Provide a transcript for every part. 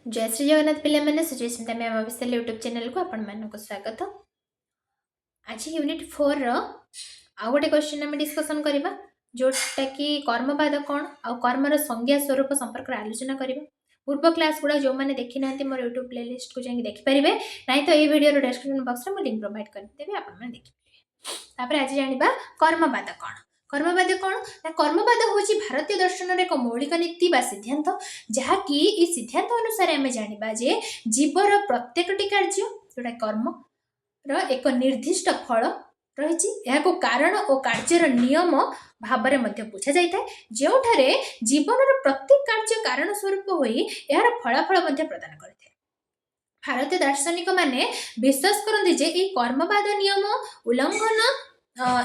जय श्री जगन्नाथ पिला मैंने Suchismita ma'am official YouTube channel को आपण मानक स्वागत। आज यूनिट 4 रो आउ गोटे क्वेश्चन आम डिस्कसन करबा जोटा कि कर्मवाद कौन आ कर्मर संज्ञा स्वरूप संपर्क आलोचना करबा। पूर्व क्लास गुड़ा जो मैंने देखी ना मोर यूट्यूब प्लेलिस्ट को जाके देखि परिबे नहीं तो ये वीडियो डिस्क्रिप्शन बॉक्स में लिंक प्रोवाइड कर देबे आपण माने देखि परिबे। तापर आज जानिबा कर्मवाद कौन। कर्मवाद कौन ना कर्मवाद हूँ भारतीय दर्शन एक मौलिक नीति बा सिद्धांत जहाँकि सिद्धांत अनुसार आम जाना जे जीवर प्रत्येकटी कार्य जोटा कर्म एक निर्दिष्ट फल रही कारण और कार्यर नियम भाव में बुझा जाए जो जीवन प्रत्येक कार्य कारण स्वरूप हो यार फलाफल प्रदान करते। भारतीय दार्शनिक माने विश्वास करते जे ये कर्मवाद नियम उल्लंघन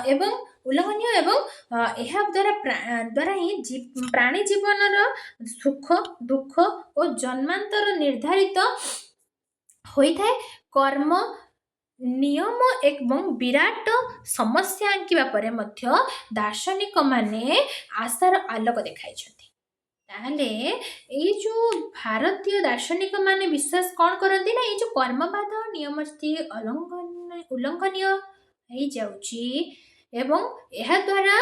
एवं उल्लंघनीय एवं द्वारा ही प्राणी जीवन सुख दुख और जन्मांतर निर्धारित होता है। कर्म नियम एवं विराट समस्या आंकिबा परे मध्य दार्शनिक माने आशार आलोक देखाई ताहले ये जो भारतीय दार्शनिक माने विश्वास कौन करती ना ये जो कर्मवाद नियम उल्लंघनीय हो जाउची एवं यह द्वारा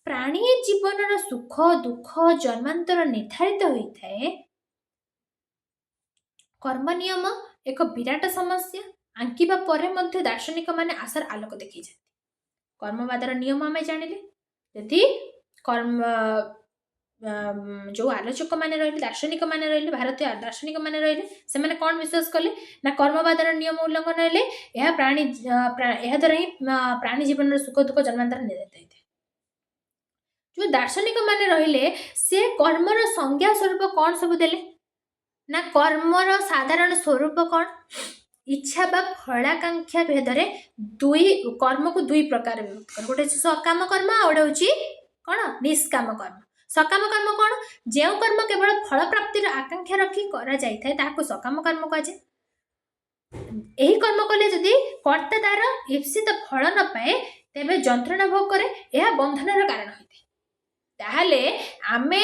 प्राणी जीवन सुख दुख जन्मांतर निर्धारित होता है। कर्म नियम एक विराट समस्या आंकिबा परे मध्य दार्शनिक माने आशार आलोक देखी जाती। कर्मवादर नियम आम जानिले यदि कर्म जो आलोचक माने रहिले दार्शनिक माने रहिले भारतीय दार्शनिक माने रहिले से माने कौन विश्वास कले ना कर्मवादर नियम उल्लंघन हेले यह प्राणी यह द्वारा ही प्राणी जीवन सुख दुख जन्मांतर निर्धारित होता है। जो दार्शनिक माने रहिले से कर्मर संज्ञा स्वरूप कौन सब देले ना कर्मर साधारण स्वरूप कौन इच्छा बा फलाकांक्षा भेदरे दुई कर्म को दुई प्रकार गोटे सकाम कर्म आ गोटे होची कौन निष्काम कर्म। सकाम कर्म कौन जो कर्म केवल फल प्राप्तिर आकांक्षा रखी करा जाय थाए ताको सकाम कर्म कह जाय। एही कर्म कले जदि कर्ता तार इप्सित फल न पाए तेबे जंत्रणा भोग करे यह बंधनर कारण होइते। ताहाले आमे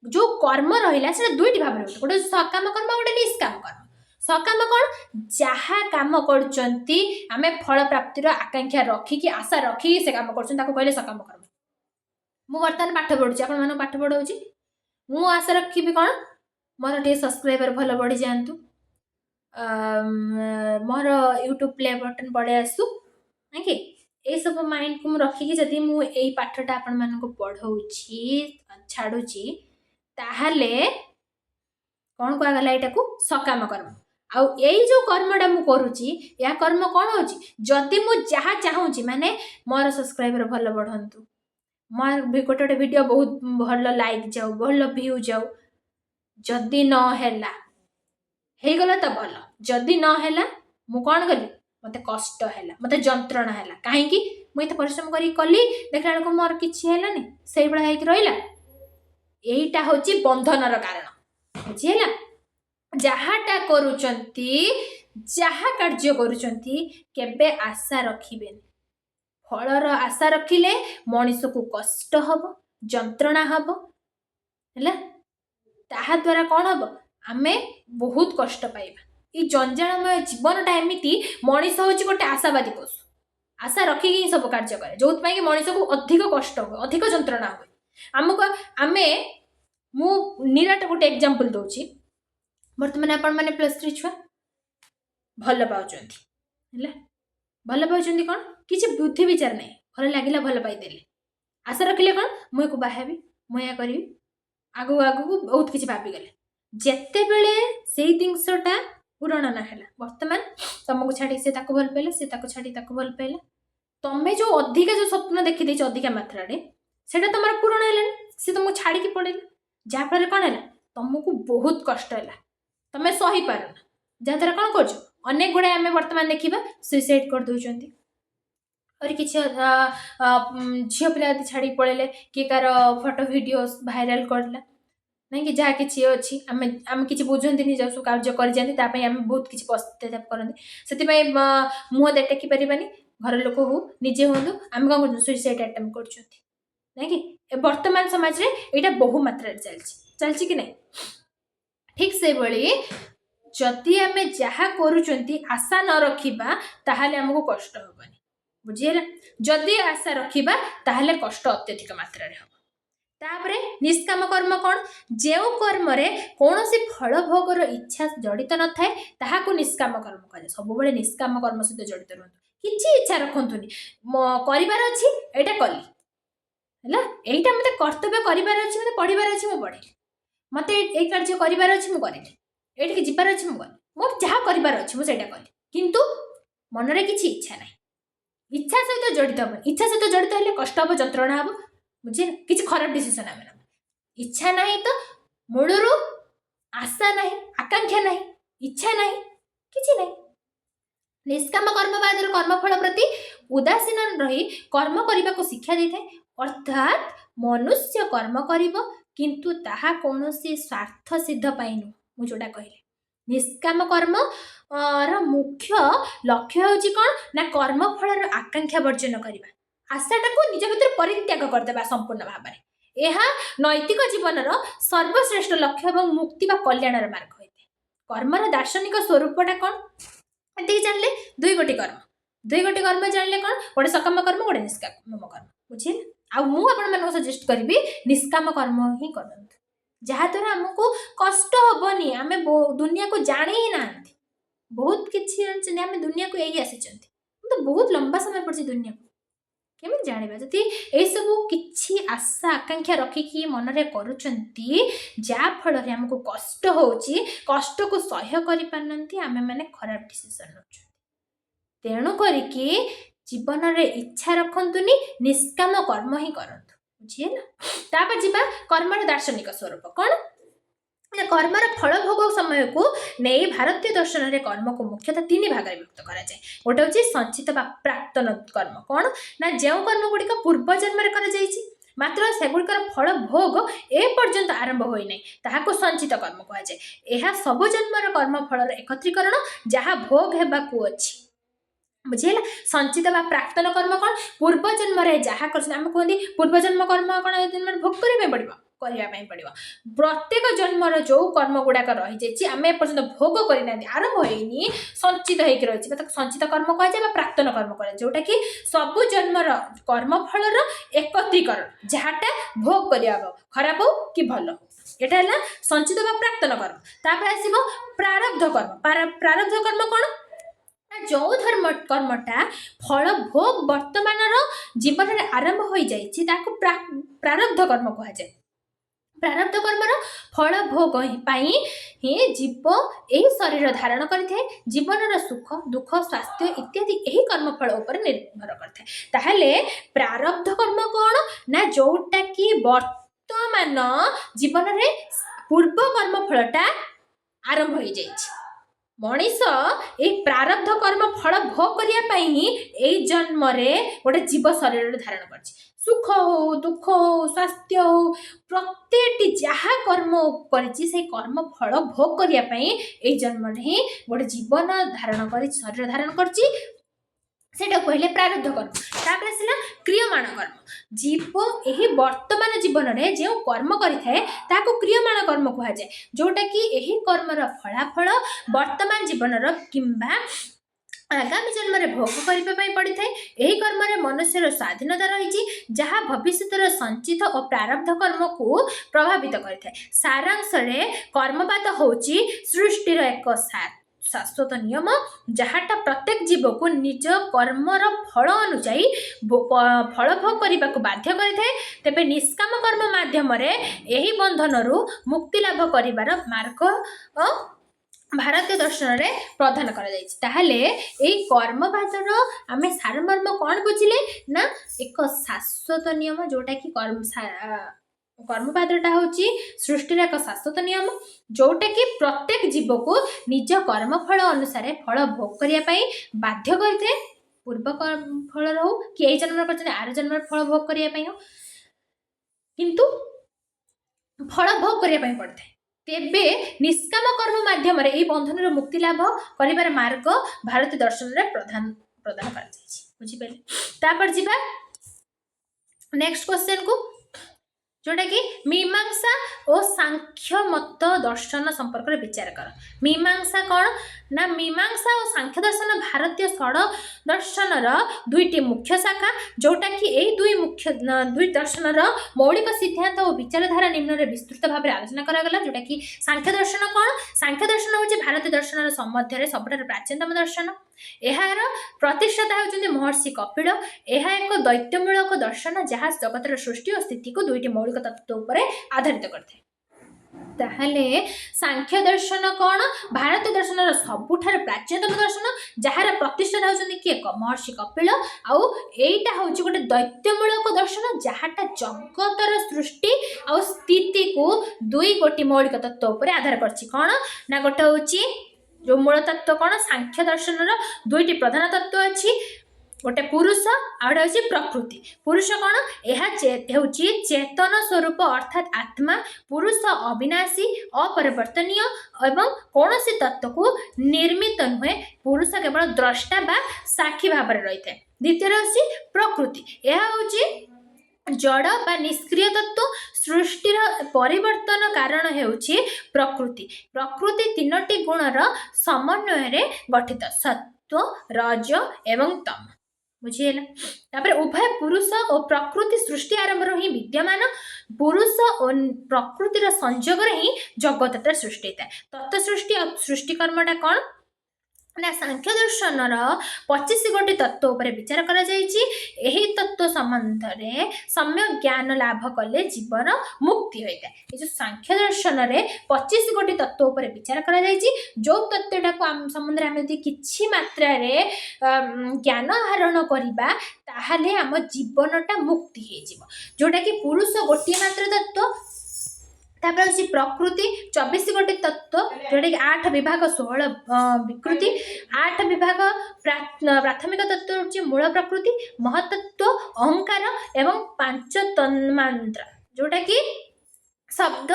जो कर्म रहिला से दुईटी भाव रे गोटे सकाम कर्म गोटे निष्काम कर्म। सकाम कौन जहाँ काम करचंती आमे फल प्राप्तिर आकांक्षा रखिकी आशा रखी से काम करचंती ताको कहले सकाम कर्म। मु वर्तमान पाठ पढ़ुची आपण माने पाठ पढ़ाउची मु आशा रखी भी कौन मोर टे सब्सक्राइबर भल बढ़ी जातु मोर यूट्यूब प्ले बटन पड़े आसु नाकि ए सब माइंड को रखिकी जदि मु एई पाठटा आपण मानको पढ़ाउची छाडुची ताहाले कौन कह गला एटा को सकाम कर्म। आउ यही जो कर्मटा मु करूची या कर्म कौन होची जदि मु जहाँ चाहूची माने मोर सब्सक्राइबर भल बढ़ंतु मोर गोटे गोटे वीडियो बहुत भल लाइक जाऊ भल व्यू जाऊ जदि न हैला हे गला त भल जदि न हैला मु कौन कली मते कष्ट हैला मते जंत्रणा हैला काहे कि मु एते परिश्रम करी कली देखला को मोर किछि हैलानी सेही बडा हेकि रहिला एईटा होची बंधनर कारण बुझिला। जहाँटा करुचंती जहाँ कार्य करुचंती केबे आशा रखिबेन फलर आशा रखिले मनीष को कष्ट हब जंत्रणा हब हैला ताहा द्वारा कौन हब आमे बहुत कष्ट पाइबा। ई जंजालमय जीवनटा एमिति मनीष होची गोटे आशावादी पशु आशा रखिकी सब कार्य करे जो कि मनीष को अधिक कष्ट हुए अधिक जंत्रणा हुए। आमको आमे मु निराट गोटे एग्जांपल दउची बर्तमान आपण माने +3 छुआ भल पाउचंती हैला भल पाउचंती कौन किछि बुद्धि विचार नहीं भल लागिला भल पाई देले आशा रखिले कौन मुई को बाहाबी मुया करी आगु आगु बहुत किछि भाबी गले जेते बेले सेही जिंसटा पूरण ना हैला वर्तमान तुमको छाडी से ताको भल पेले से ताको छाडी ताको भल पेले तमे जो अधिक जो स्वप्न देखि देछ अधिक मात्रा रे सेटा तमरा पूरण हैला से तुमको छाडी की पड़ेला जा फल कोन हैला तुमको बहुत कष्ट हैला तमे सही पारना जहाँद्वारा कौन कर अनेक गुड़ा आम बर्तमान देखा सुइसाइड कर दौरान और कि झील पिला छाड़ी पड़े किए कार फोटो वीडियो भाइराल करला नहीं कि जहाँ कि अच्छी आम कि बुझती जो कार्य कर बहुत किसी पश्चाताप करते से मुह टेकी पारानी घर लोक हो निजे हूँ आम कौन कर सुइसाइड अटेम्प्ट कर कि वर्तमान समाज रे यहाँ बहु मात्रा चलती कि नहीं ठीक से भली जदि आमे जहा करूचंती आशा न रखिबा ताहाले हमको कष्ट होबनी बुझिला जदि आशा रखिबा ताहाले कष्ट अत्यधिक मात्रा रे हो तापरे निष्काम कर्म कौन जो कर्म रे कौनसी फल भोगर इच्छा जड़ित न थाए ताहाको निष्काम कर्म कहे सब बेले निष्काम कर्म सहित जड़ित रहतु किछि इच्छा रखंतुनी करिवार अछि एटा कली हैला एटा मते कर्तव्य करिवार अछि मते पढिवार अछि मु पढिली मते ए कार्य करिवार अछि मु करिली एठी के जिबार अछि मु गली मोर जहा करिवार अछि मु सेटा कली किंतु मनरे किछि इच्छा नाही इच्छा सहित जड़ित हम इच्छा सहित जड़ित हेले कष्ट हो जंत्रणा हो बुझे किछि खराब डिसीजन आमे ना इच्छा नाही तो मूलरू आशा नाही आकांक्षा नाही इच्छा नाही किछि नाही निष्काम कर्मवादर कर्मफल प्रति उदासीन रही कर्म करने को शिक्षा देता है अर्थात मनुष्य कर्म करिबो किंतु ताहा कौनसी स्वार्थ सिद्ध पाइनु मु जोटा कहले निष्काम कर्म र मुख्य लक्ष्य होची कौन ना कर्मफल आकांक्षा वर्जन करवा आशाटा को निज भीतर परित्याग करदेबा संपूर्ण भाव में यह नैतिक जीवन सर्वश्रेष्ठ लक्ष्य और मुक्ति बा कल्याणर मार्ग होइते कर्मर दार्शनिक स्वरूपटा कौन एति जानले दुई गोटी कर्म जानले कौन गोटे सकाम कर्म गोटे निष्काम कर्म बुझे आ मु आपण मानको सजेस्ट करबी निष्काम कर्म ही करंतु जहा द्वारा हमको कष्ट होबनी आमे दुनिया को जाने ही ना बहुत किछि आमे दुनिया को यही आसीचंती तो बहुत लंबा समय पड़छि दुनिया को केमि जानिबा जति ए सब किछि आशा आकांक्षा रखिकी मनरे करूचंती जा फल रे हमको कष्ट होची कष्ट को सह्य करि पानंती आमे माने खराब डिसीजन नउछु तेणु करिकी जीवन रे इच्छा रखंतुनी निष्काम कर्म ही करंतु बुझिए ना तापर जिबा कर्मर दार्शनिक स्वरूप कोन कर्मर फल भोग समय को नहीं भारतीय दर्शन रे कर्म को मुख्यतः तीन भाग में विभक्त करा जाए गोटे हूँ संचित प्राक्तन कर्म कौन ना जो कर्म गुड़िक पूर्व जन्म करा जाइछि मात्र सेगुड़िकर फल भोग ए पर्यंत आरंभ होई नहीं ताहाको संचित कर्म कहा जाए यह सब जन्मर कर्म फलर एकत्रीकरण जहाँ भोग हेबाकू अछि बुझेला संचित बा प्राक्तन कर्म कौन पूर्व जन्म रे जहाँ कर आम कहते पूर्व जन्म कर्म कौन जन्म भोग करने पड़ो करने पड़ो प्रत्येक जन्मर जो कर्म गुड़ाक रही जाइए आम एपर्यंत भोग करना आरंभ होनी संचित होकर रही संचित कर्म कहुए प्राक्तन कर्म कह जोटा कि सबु जन्मर कर्मफल एकत्रीकरण जहाँटा भोग करने खराब हो कि भल हो यहाँ है संचित बा प्राक्तन कर्म तापर आसो प्रारब्ध कर्म प्रारब्ध कर्म कौन जो धर्म कर्मटा फल भोग वर्तमान जीवन में आरंभ हो जाइए प्रारब्ध कर्म कह जाए प्रारब्ध कर्मर फल भोग ही जीव यही शरीर धारण करें जीवन सुख दुख स्वास्थ्य इत्यादि यही कर्मफल उपर निर्भर करते प्रारब्ध कर्म कौन ना जोटा कि वर्तमान जीवन में पूर्व कर्मफलटा आरंभ हो जाइए मनीष ए प्रारब्ध कर्म फल भोग करने ही जन्म गोटे जीव शरीर धारण कर सुख हो दुख हो स्वास्थ्य हो प्रत्येक जहाँ कर्म कर कर्म फल भोग करने जन्म ही गोटे जीवन धारण कर शरीर धारण कर कहले प्रारब्ध कर्म तापर आसला क्रियमाण कर्म जीव यही वर्तमान जीवन में जो कर्म करिथाए क्रियमाण कर्म कह जाए जोटा कि यही कर्मर फलाफल वर्तमान जीवन किंबा आगामी जन्म में भोग करने पड़ी था यही कर्म मनुष्यर स्वाधीनता रही जहाँ भविष्य संचित और प्रारब्ध कर्म को प्रभावित करें सारांश कर्मवाद होची सृष्टिर एक शाश्वत नियम जहाँटा प्रत्येक जीव को निज कर्मर फल अनुजाई फल भोग करने को बाध्य करें तेरे निष्काम कर्म माध्यम यही बंधन मुक्ति लाभ कर मार्ग भारतीय दर्शन में प्रदान कर कर्मवादर आम सारमर्म कौन बुझिले ना एक शाश्वत नियम जोटा कि कर्मवादटा हूँ सृष्टि एक शाश्वत नियम जोटा कि प्रत्येक जीव को निज कर्मफल अनुसार फल भोग करने बाध्य करते पूर्व फल हो कि यही जन्म कर आर जन्म फल भोग करने हो किंतु फल भोग करने पड़ता है तेबे निष्काम कर्म माध्यम बंधन मुक्ति लाभ कर मार्ग भारतीय दर्शन में प्रदान कर बुझिपारे नेक्स्ट क्वेश्चन को जोटा कि मीमांसा और सांख्य मत दर्शन संपर्क में विचार कर। मीमांसा कौन ना मीमांसा और सांख्य दर्शन भारतीय षड दर्शन दुईटी मुख्य शाखा, जोटा कि यही दुई दर्शन मौलिक सिद्धांत और विचारधारा निम्न में विस्तृत भाव में आलोचना करागला। जोटा कि सांख्य दर्शन कौन, सांख्य दर्शन हूँ भारतीय दर्शन सम्बन्ध सबुठ प्राचीनतम दर्शन। यार प्रतिष्ठाता होती महर्षि कपिल। यह एक दैत्यमूलक दर्शन जहाँ जगतर सृष्टि और स्थिति को दुईटी मौलिक तत्व उपर आधारित करते। ताहले सांख्य दर्शन कौन, भारतीय दर्शन सबुठार प्राचीनतम दर्शन जार प्रतिष्ठाता होती किए महर्षि कपिल। आउ एटा हूँ गोटे दैत्यमूलक दर्शन जहाँटा जगतर सृष्टि और स्थिति को दुई गोटी मौलिक तत्व उपर आधार करछि। कौन ना गोटे हूँ जो मूल तत्व कौन, सांख्य दर्शन दुईटी प्रधान तत्व अच्छी, गोटे पुरुष आउटे हूँ प्रकृति। पुरुष कौन, यह हूँ चेतन स्वरूप अर्थात आत्मा। पुरुष अविनाशी अपरिवर्तनीय एवं कौन सी तत्व को निर्मित नुहे, पुरुष केवल द्रष्टा बा साक्षी भाव में रही है। द्वितीय हूँ प्रकृति, यह हूँ जड़ बा निष्क्रिय तत्व, सृष्टिर परिवर्तन कारण हेउछि प्रकृति। प्रकृति तीनोटी गुणर समन्वय गठित, सत्व रज एवं तम। बुझीला तापर उभय पुरुष और प्रकृति सृष्टि आरंभ ही विद्यमान, पुरुष और प्रकृतिर संयोग ही जगतटा सृष्टि होता है। तत्व सृष्टि और सृष्टि कर्मटा कौन ना सांख्य दर्शन 25 गोटी तत्व उपर विचार करा जायछि। एही तत्व संबंध रे सम्यक ज्ञान लाभ कले जीवन मुक्ति होता है। ये जो सांख्य दर्शन रे 25 गोटी तत्व उपर विचार करा जायछि, जो तत्वटा को आम संबंध रे हम यदि किछि मात्रा रे ज्ञान आहरण करिबा ताहाले आम जीवनटा मुक्ति हे जिवो। जोटा कि पुरुष गोटी मात्र तत्व, तापर हूँ प्रकृति 24 गोटी तत्व, जोटा कि 8 विभाग 16 विकृति। 8 विभाग प्राथमिक तत्व हूँ मूल प्रकृति, महतत्व अहंकार एवं 5 तन्मांत्र, जोटा कि शब्द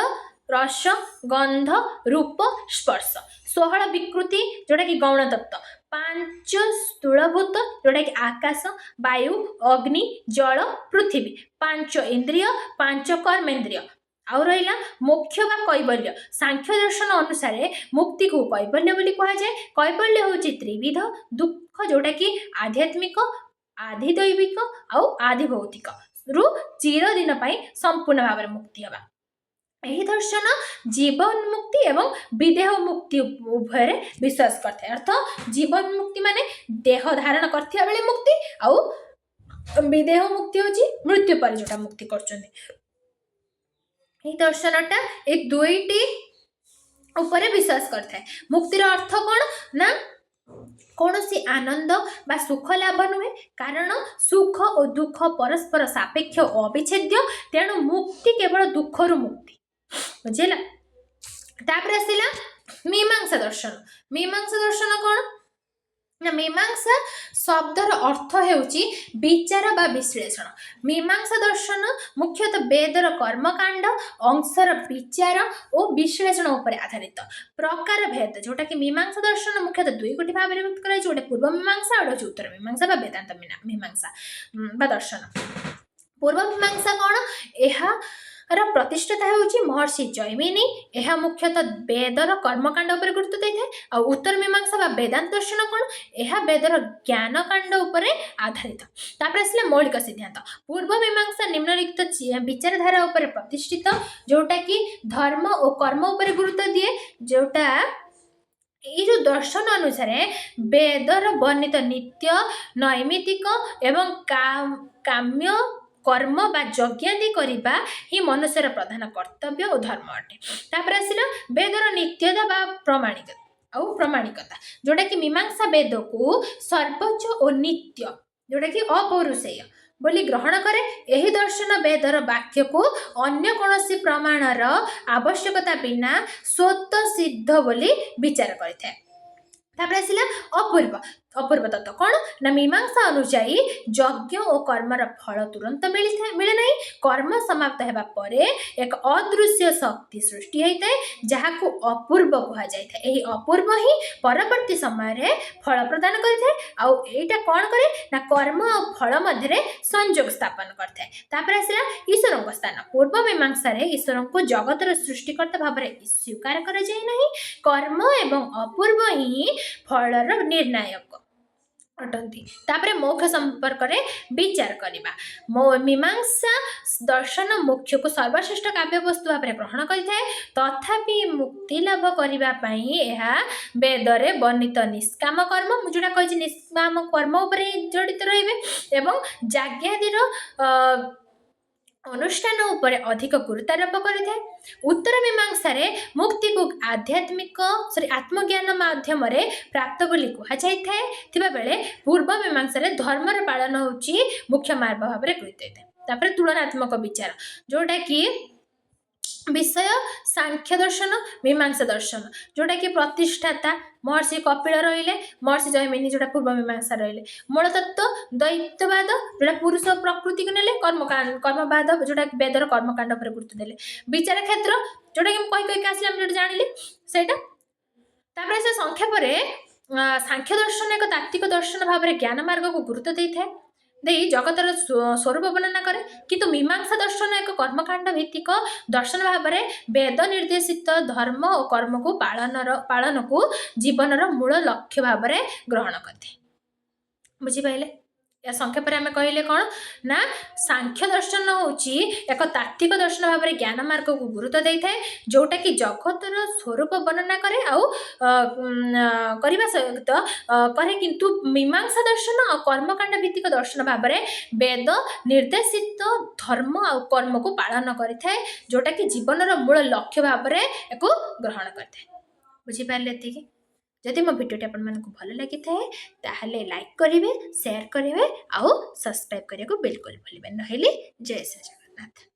रस गंध रूप स्पर्श। 16 विकृति जोटा कि गौण तत्व, 5 स्थूलभूत जोटा कि आकाश वायु अग्नि जल पृथ्वी, 5 इंद्रिय 5 कर्मेन्द्रिय। आउ रहा मोक्ष बा कैवल्य, सांख्य दर्शन अनुसार मुक्ति को कैवल्य बोली कहा जाए। कैवल्य हूँ त्रिविध दुख, जोटा कि आध्यात्मिक आधिदैविक आउ आधि भौतिक रु चिरदिन संपूर्ण भाव में मुक्ति हवा। यही दर्शन जीवन मुक्ति एवं विदेह मुक्ति उभय विश्वास करते। अर्थ जीवन मुक्ति माने देह धारण करथिया बेले मुक्ति, आउ विदेह मुक्ति होची मृत्यु पर जोटा मुक्ति करछन्ती। दर्शनटा ए दुईटी ऊपर विश्वास करता है। मुक्तिर अर्थ कौन ना कौन सी आनंद बा सुख लाभ नुहे, कारण सुख और दुख परस्पर सापेक्ष अविच्छेद्य, तेणु मुक्ति केवल दुखर मुक्ति। बुझेला तापर आसिला मीमांसा दर्शन। मीमांसा दर्शन कौन ना मीमांसा शब्दर अर्थ हेउची विचार बा विश्लेषण। मीमांसा दर्शन मुख्यतः वेदर कर्मकांड अंशर विचार और विश्लेषण उपर आधारित। प्रकार भेद जोटा कि मीमांसा दर्शन मुख्यतः दुई गोटी भाव में विभक्त कराई, गोटे पूर्व मीमांसा और उत्तर मीमांसा बा वेदांत मीमांसा बा दर्शन। पूर्व मीमांसा कौन, यह प्रतिष्ठाता होची महर्षि जैमिनी। यह मुख्यतः वेदर कर्मकांड उपर गुरुत्व देता है। और उत्तर मीमांसा बा वेदांत दर्शन कौन, यह वेदर ज्ञान कांड उपर आधारित। तापर आसला मौलिक सिद्धांत। पूर्व मीमांसा निम्नलिखित विचारधारा उपर प्रतिष्ठित, जोटा कि धर्म और कर्म उपर गुरुत्व दिए। जोटा ये जो दर्शन अनुसार वेदर वर्णित नित्य नैमित्तिक एवं काम्य कर्म बा यज्ञादि करबा ही मनुष्यर प्रधान कर्तव्य और धर्म अटे। तापर आसिला वेदर नित्यता बा प्रमाणिकता, जोटा कि मीमांसा वेद को सर्वोच्च और नित्य जोटा कि अपौरुषेय बोली ग्रहण करे। यही दर्शन वेदर वाक्य को अन्य कौनसी प्रमाणर आवश्यकता बिना स्वतः सिद्ध बोली विचार करते। तापर आसिला अपूर्व। अपूर्व तत्व कौन ना मीमांसा अनुजाई यज्ञ और कर्मर फल तुरंत मिले नहीं कर्म समाप्त होगा पर एक अदृश्य शक्ति सृष्टि होता है जहाँ को अपूर्व कह जाए यही अपूर्व ही परवर्ती समय फल प्रदान करें कौन करे ना कर्म और फल मध्य संयोग स्थापन करते आसला ईश्वर स्थान पूर्व मीमांसा ईश्वर को जगतर सृष्टिकर्ता भाव में स्वीकार कर कर्म एवं अपूर्व ही फलर निर्णायक अटंती तापरे मोक्ष संपर्क में विचार करवा मीमांसा दर्शन मोक्ष को सर्वश्रेष्ठ काव्य वस्तु भाव में ग्रहण करें तथापि मुक्ति लाभ करने वेदरे वर्णित निष्काम कर्म जोटा कही निष्काम कर्म उपरे जड़ित रही जाग्यादीर अनुष्ठान उपर अधिक गुरुत्वारोप करें उत्तर मीमांसा मुक्ति को आध्यात्मिक आत्मज्ञान माध्यम प्राप्त बोली कहुई बेले पूर्व मीमांसा धर्मर पालन होची मुख्य मार्ग भाव में गृहीत होता है तुलनात्मक विचार जोटा कि विषय सांख्य दर्शन मीमांसा दर्शन जोटा कि प्रतिष्ठाता महर्षि कपिल रहिले महर्षि जैमिनी जोटा पूर्व मीमांसा रहिले मूल तत्व दैत्यवाद जोटा पुरुष प्रकृति को नेले कर्मवाद जोटा वेदर कर्मकांड पर गुरुत्व देले विचार क्षेत्र जोटा कि कही आसली हम जो जानिले सेटा तापर से संक्षेप सांख्य दर्शन एक तात्विक दर्शन भाव में ज्ञान मार्ग को गुरुत्व देता है जगतर स्वरूप वर्णना करे किंतु मीमांसा दर्शन एक कर्मकांड भित्तिक दर्शन भाव में वेद निर्देशित धर्म और कर्म को पालन को जीवनर मूल लक्ष्य भाव में ग्रहण करते बुझिपारे या संक्षेप में कहले कौन ना सांख्य दर्शन होची एक तात्विक दर्शन भाव में ज्ञान मार्ग को गुरुत्व देता है जोटा कि जगतर स्वरूप वर्णना करे करने सहित करे किंतु मीमांसा दर्शन और कर्मकांड भित्तिक दर्शन भाव में वेद निर्देशित धर्म और कर्म को पालन करें जोटा कि जीवनर मूल लक्ष्य भाव में एक ग्रहण करते बुझिपारे ये जदि मो भिडियोटी आपको भल लगी है लाइक करेंगे शेयर करेंगे आउ सब्सक्राइब करने को बिल्कुल भूलें ना जय श्री जगन्नाथ।